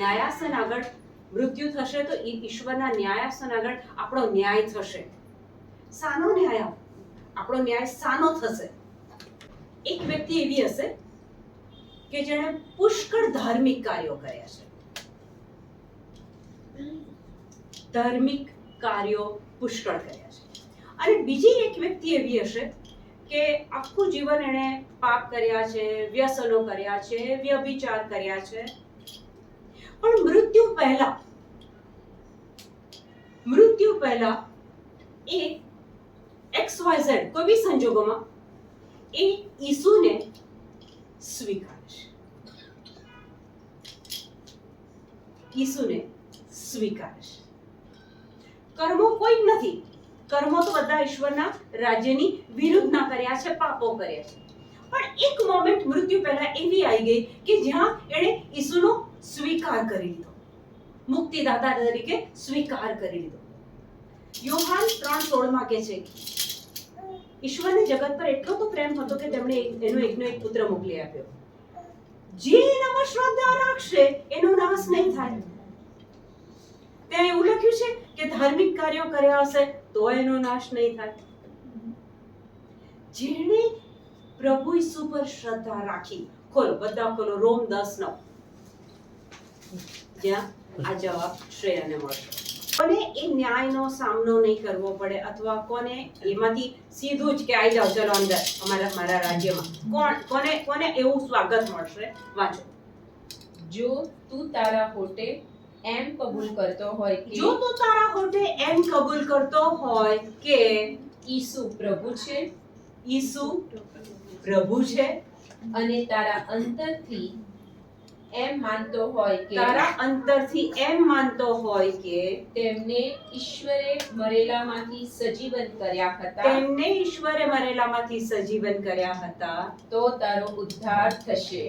ન્યાયાસન આગળ મૃત્યુ થશે તો ઈશ્વરના ન્યાયાસન આગળ આપણો ન્યાય થશે. શાનો ન્યાય? આપણો ન્યાય શાનો થશે? એક વ્યક્તિ એવી હશે કે જેણે પુષ્કળ ધાર્મિક કાર્યો કર્યા છે. ધાર્મિક કાર્યો પુષ્કળ કર્યા છે. અને બીજી એક વ્યક્તિ એવી હશે કે આખું જીવન એણે પાપ કર્યા છે, વ્યસનો કર્યા છે, વ્યભિચાર કર્યા છે, પણ મૃત્યુ પહેલા એ XYZ કોઈ બી સંજોગોમાં એ ઈસુને સ્વીકારશે. ઈસુને સ્વીકારશે. કર્મો કોઈ નથી, કર્મો તો બધા ઈશ્વરના રાજ્યની વિરુદ્ધના કર્યા છે, પાપો કર્યા છે. પણ એક મોમેન્ટ મૃત્યુ પહેલા એવી આવી ગઈ કે જ્યાં એણે ઈસુનો સ્વીકાર કરી લીધો, મુક્તિદાતા તરીકે સ્વીકાર કરી લીધો. યોહાન 3:16 કહે છે ઈશ્વરને જગત પર એટલો તો પ્રેમ હતો કે તેમણે એનો એકનો એક પુત્ર મોકલી આપ્યો, જે એનામાં શ્રદ્ધા રાખશે એનો નાશ નહીં થાય. ત્યાં એવું લખ્યું છે કે ધાર્મિક કાર્યો કર્યા હશે તો એનો નાશ નહીં થાય. જેણે પ્રભુ ઈસુ પર શ્રદ્ધા રાખી, ખોલો, બધા ખોલો, રોમ 10:9, જ્યાં આ જવાબ શ્રેયાને મળશે. કોને એ ન્યાયનો સામનો નહીં કરવો પડે અથવા કોને એમાંથી સીધું જ કે આવી જાઓ ચલો અંદર મારા રાજ્યમાં કોને એવું સ્વાગત મળશે? વાંચો.
જો તું તારા હોઠે એમ કબૂલ કરતો હોય કે
જો તું તારા હોઠે એમ કબૂલ કરતો હોય કે
ઈસુ પ્રભુ છે
ઈસુ પ્રભુ છે
અને તારા અંતરથી એમ માનતો હોય કે
તારા અંતરથી એમ માનતો હોય કે
તેમને ઈશ્વરે મરેલામાંથી સજીવન કર્યા હતા
તેમને ઈશ્વરે મરેલામાંથી સજીવન કર્યા હતા
તો તારો ઉદ્ધાર થશે.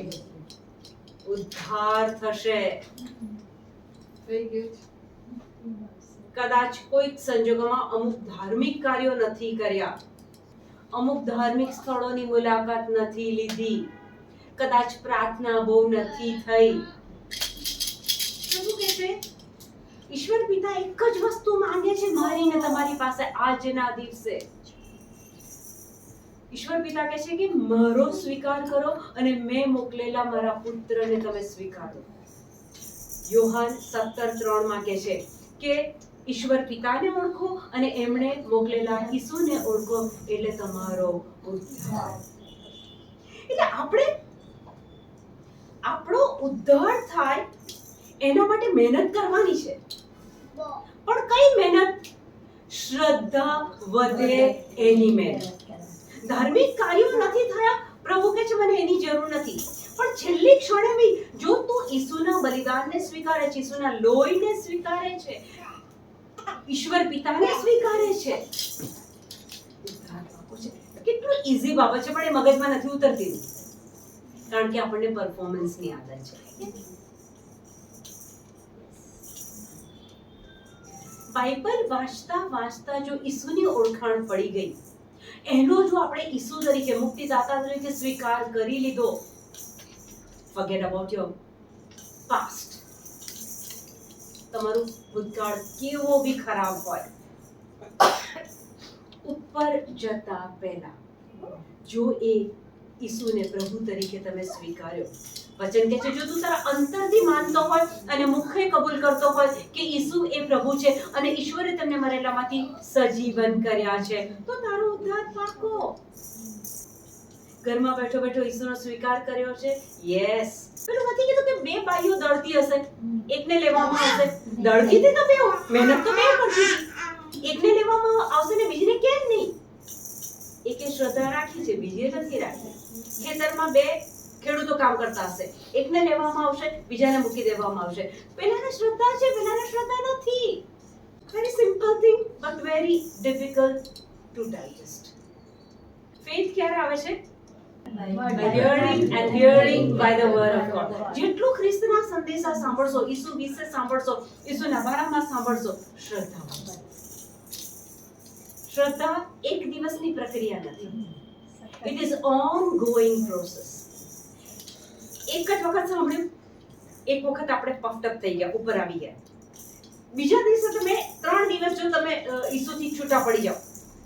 ઉદ્ધાર થશે. કદાચ કોઈક સંજોગોમાં અમુક ધાર્મિક કાર્યો નથી કર્યા, અમુક ધાર્મિક સ્થળોની મુલાકાત નથી લીધી, કદાચ પ્રાર્થના બહુ નથી થઈ. પ્રભુ કહે છે ઈશ્વર પિતા એક જ વસ્તુ માંગે છે મારી ને તમારી પાસે આજના દિવસે. ઈશ્વર પિતા કહે છે કે મારો સ્વીકાર કરો અને મેં મોકલેલા મારા પુત્રને તમે સ્વીકારો. યોહાન 17:3 માં કહે છે કે ઈશ્વર પિતાને ઓળખો અને એમણે મોકલેલા ઈસુને ઓળખો એટલે તમારો ઉદ્ધાર. એટલે આપણો ઉદ્ધાર થાય એના માટે મહેનત કરવાની છે. પણ કઈ મહેનત? શ્રદ્ધા વધે એની મહેનત. ધાર્મિક કાર્યો નથી થયા, પ્રભુ કહે છે મને એની જરૂર નથી, પણ છેલ્લી ક્ષણે બી જો તું ઈસુના બલિદાનને સ્વીકારે છે, ઈસુના લોહીને સ્વીકારે છે, ઈશ્વર પિતાને સ્વીકારે છે, કેટલું ઈઝી બાબત છે, પણ એ મગજમાં નથી ઉતરતી કારણ કે આપણને પરફોર્મન્સની આદત છે. બાઇબલ વાંચતા જો ઈસુની ઓળખાણ પડી ગઈ, એનો જો આપણે ઈસુ તરીકે મુક્તિદાતા તરીકે સ્વીકાર કરી લીધો, forget about your past. તમારું ભૂતકાળ કેવો બી ખરાબ હોય, ઉપર જતા પહેલા જો એ ઈસુને પ્રભુ તરીકે તમે સ્વીકાર્યો, વચન કહે છે જો તું તારા અંતરથી માનતો હોય અને મુખે કબૂલ કરતો હોય કે ઈસુ એ પ્રભુ છે અને ઈશ્વરે તેમને મરેલામાંથી સજીવન કર્યા છે, તો તારો ઉદ્ધાર પાકો. ઘરમાં બેઠો બેઠો ઈસુનો સ્વીકાર કર્યો છે. યસ, પેલું નથી કીધું કે બે બાઈઓ દળતી હશે, એકને લેવામાં આવશે. દળતી હતી તો બે, મહેનત તો બે કરતી હતી. એકને લેવામાં આવશે ને બીજીને કેમ નહીં? એકે શ્રદ્ધા રાખી છે, બીજીએ નથી રાખી. ખેતરમાં બે ખેડૂતો કામ કરતા હશે, એકને લેવામાં આવશે, બીજાને મૂકી દેવામાં આવશે. પેલાને શ્રદ્ધા છે, પેલાને શ્રદ્ધા નથી. Very simple thing but very difficult to digest. Faith ક્યારે આવે છે? hearing by the word of God. જેટલું ખ્રિસ્તના સંદેશા સાંભળશો, ઈસુ વિશે સાંભળશો, ઈસુના બારામાં સાંભળશો, શ્રદ્ધા વધશે. શ્રદ્ધા એક દિવસની પ્રક્રિયા નથી. It is ongoing process. એક જ વખત સાંભળ્યું, એક વખત આપણે પફ્ડ અપ થઈ ગયા, ઉપર આવી ગયા. બીજા દિવસે તમે 3 દિવસ જો તમે ઈસુથી છૂટા પડી જાઓ,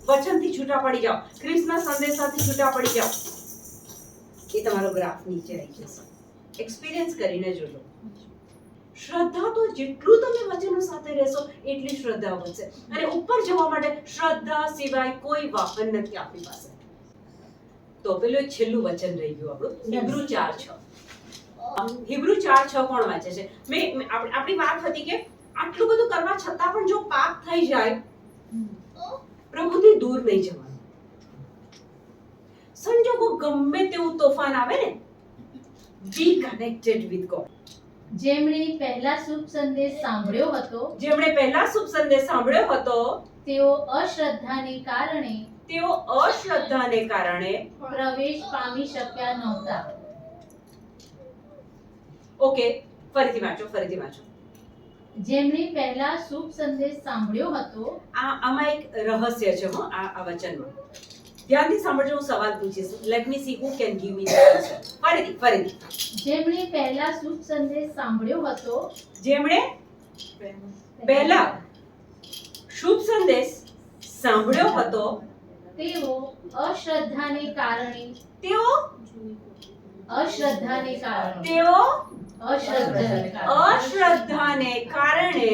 વચનથી છૂટા પડી જાઓ, ખ્રિસ્તના સંદેશાથી છૂટા પડી જાઓ, એ તમારો ગ્રાફ નીચે આવી જશે. એક્સપિરિયન્સ કરીને જોજો. શ્રદ્ધા તો જેટલું તમે વચનો સાથે રહેશો એટલી શ્રદ્ધા વધશે. અને ઉપર જવા માટે શ્રદ્ધા સિવાય કોઈ વાહન નથી આપણી પાસે. તો પેલું છેલ્લું વચન રહી ગયું આપણું, હિબ્રુ 4:6. હિબ્રુ 4:6 કોણ વાંચે છે? આપણી વાત હતી કે આટલું બધું કરવા છતાં પણ જો પાપ થઈ જાય, પ્રભુથી દૂર નહીં જવાનું. સંજોગો ગમે તેવું તોફાન આવે ને, બી કનેક્ટેડ વિથ ગોડ.
જેમણે પહેલા શુભ સંદેશ સાંભળ્યો હતો તેઓ અશ્રદ્ધાને કારણે પ્રવેશ પામી શક્યા નહોતા.
ઓકે, ફરીથી વાંચો. જેમણે
પહેલા શુભ સંદેશ સાંભળ્યો હતો.
આમાં એક રહસ્ય છે આ વચનમાં. ધ્યાનથી સાંભળજો, હું સવાલ પૂછીશ. Let me C who can give me the answer. ફરીથી. જેમણે
પહેલા શુભ સંદેશ સાંભળ્યો હતો તેઓ અશ્રદ્ધાને કારણે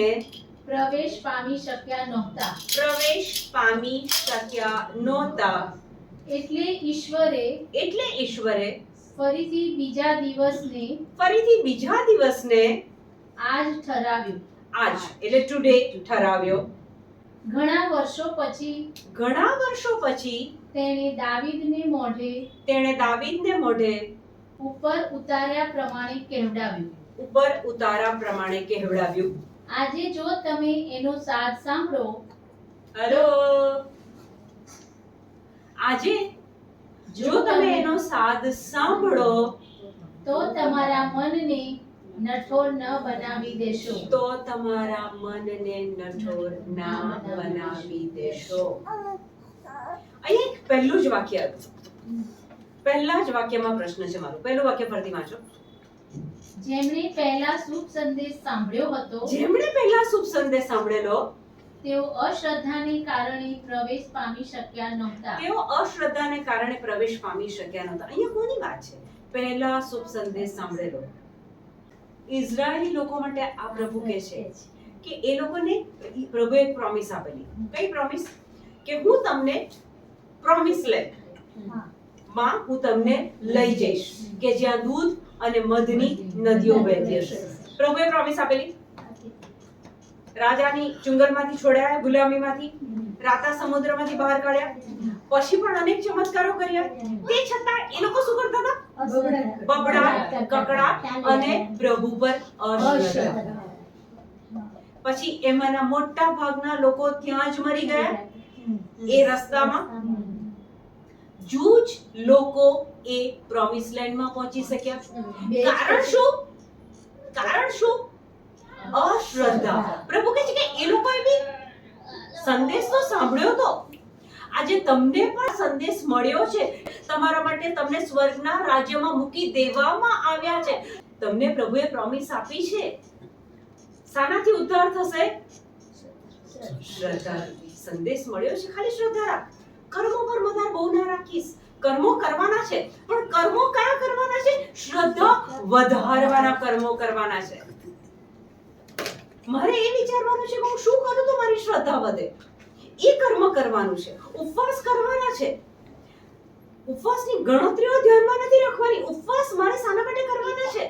પ્રવેશ પામી શક્યા નહોતા.
પ્રવેશ પામી શક્યા નહોતા.
એટલે ઈશ્વરે ફરીથી બીજા દિવસને આજ ઠરાવ્યું.
આજ એટલે ટુડે ઠરાવ્યો.
ઘણા વર્ષો પછી તેણે દાવીદને મોઢે ઉપર ઉતાર્યા પ્રમાણે કહેવડાવ્યું. આજે જો તમે એનો સાદ સાંભળો તો તમારા મનને નઠોર ન બનાવી દેશો.
અહીંયા એક પહેલું જ વાક્ય હતું. પહેલા જ વાક્યમાં પ્રશ્ન છે મારો. પહેલું વાક્ય ફરીથી વાંચો.
જેમણે પહેલા શુભ સંદેશ સાંભળેલો તેઓ અશ્રદ્ધાને કારણે પ્રવેશ પામી શક્યા નહોતા.
અહીંયા કોની વાત છે? પહેલા શુભ સંદેશ સાંભળેલો. ઇઝરાયેલી લોકો માટે આ પ્રભુ કહે છે કે એ લોકોને પ્રભુએ એક પ્રોમિસ આપેલી. કઈ પ્રોમિસ? કે હું તમને પ્રોમિસ હું તમને લઈ જઈશ કે જ્યાં દૂધ અને મધની નદીઓ વહેતી હશે. પ્રભુએ પ્રોમિસ આપેલી. રાજાની ચુંગલમાંથી છોડ્યા, ગુલામીમાંથી, રાતા સમુદ્રમાંથી બહાર કાઢ્યા, પછી પણ અનેક ચમત્કારો કર્યા. તે છતાં એ લોકો શું કરતા હતા? બબડાટ, કકડાટ અને પ્રભુ પર અશ્રદ્ધા. પછી એમાંના મોટા ભાગના લોકો ત્યાં જ મરી ગયા. એ રસ્તામાં જૂજ લોકો એ પ્રોમિસ લેન્ડમાં પહોંચી શક્યા. કારણ શું? અશ્રદ્ધા. પ્રભુ કહે છે કે એ લોકોએ બી સંદેશ તો સાંભળ્યો તો. આજે તમને પણ સંદેશ મળ્યો છે. તમારા માટે તમને સ્વર્ગના રાજ્યમાં મૂકી દેવામાં આવ્યા છે. તમને પ્રભુએ પ્રોમિસ આપી છે. શાનાથી ઉદ્ધાર થશે? શ્રદ્ધા. સંદેશ મળ્યો છે, ખાલી શ્રદ્ધા રાખ. કર્મો પર વધારે બહુ ના રાખીશ. કર્મો કરવાના છે, પણ કર્મો કયા કરવાના છે? શ્રદ્ધા વધારવાના કર્મો કરવાના છે. મારે એ વિચારવાનું છે કે હું શું કરું તો મારી શ્રદ્ધા વધે. એ કર્મ કરવાનું છે. ઉપવાસ કરવાના છે. ઉપવાસની ગણતરીઓ ધ્યાનમાં નથી રાખવાની. ઉપવાસ મારે શાના માટે કરવાના છે?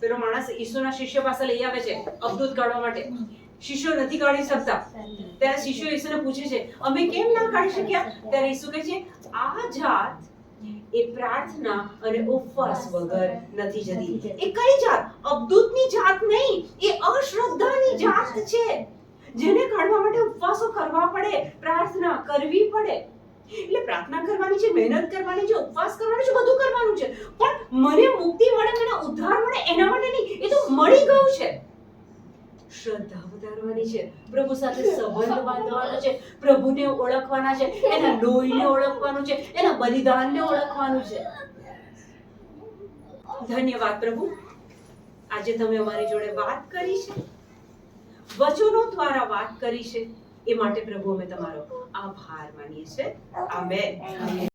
પેલો માણસ ઈસુના શિષ્ય પાસે લઈ આવે છે અવધૂત કાઢવા માટે. શિષ્યો નથી કાઢી શકતા. ત્યારે શિષ્યો ઈસુને પૂછે છે, અમે કેમ ના કાઢી શક્યા? ત્યારે ઈસુ કહે છે, આ જાત એ પ્રાર્થના અને ઉપવાસ વગર નથી જતી. એ કઈ જાત? અવધૂતની જાત નહીં, એ અશ્રદ્ધાની જાત છે. જેને કાઢવા માટે ઉપવાસો કરવા પડે, પ્રાર્થના કરવી પડે. એટલે પ્રાર્થના કરવાની છે, મહેનત કરવાની છે, ઉપવાસ કરવાનો છે, બધું કરવાનું છે. પણ મને મુક્તિ મળે, મને ઉદ્ધાર મળે એના માટે નહીં. એ તો મળી ગયું છે. શ્રદ્ધા વધારવાની છે. પ્રભુ સાથે સંબંધ બાંધવાનો છે. પ્રભુને ઓળખવાના છે. એના લોહીને ઓળખવાનું છે. એના બલિદાનને ઓળખવાનું છે. ધન્યવાદ પ્રભુ. આજે તમે અમારી જોડે વાત કરી છે, વચનો દ્વારા વાત કરી છે. એ માટે પ્રભુ અમે તમારો આભાર માનીએ છીએ. આમેન.